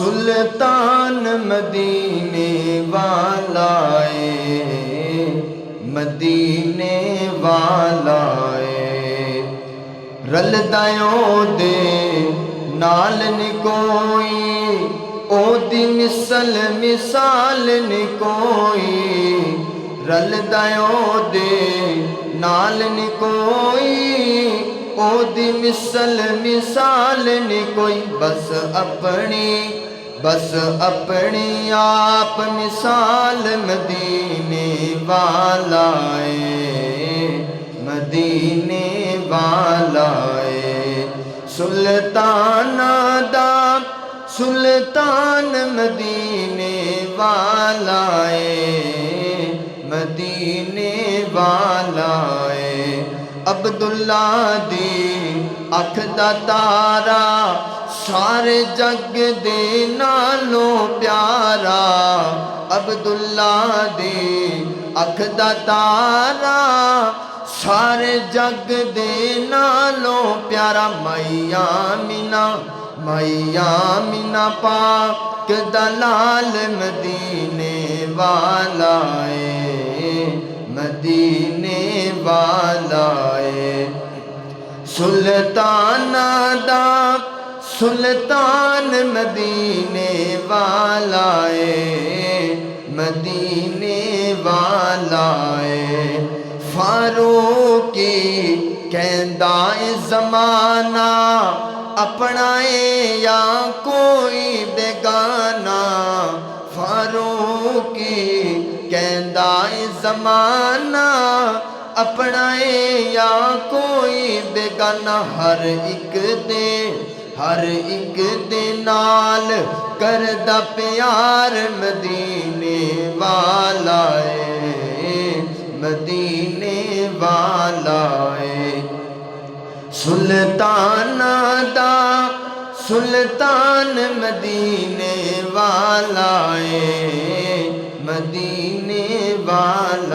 सुल्तान मदीने वाला मदीने वाला रलदायो दे नाल नी कोई ओदी मिसल मिसाल नी कोई रलदायो दे नाल नी कोई ओदी मिसल मिसाल नी कोई बस अपनी आप मिसाल मदीने वाला मदीने वाला सुल्ताना दा सुल्तान मदीने वाला मदीने वाला अब्दुल्ला दी अख दा तारा सारे जग दे नालों प्यारा अब्दुल्ला दी अख दा तारा सारे जग दे नालों प्यारा मैया मीना पाक दलाल मदीने वाला मदीने वाला सुल्ताना दा सुल्तान मदीने वाला मदीने वाला फारूकी कहंदा ज़माना अपनाए या कोई बेगाना फारूकी कहंदा ज़माना अपनाए या कोई बेगाना हर एक दे नाल करदा प्यार मदीने वाला मदीने वाला सुल्ताना दा सुल्तान मदीने वाला मदीने वाला।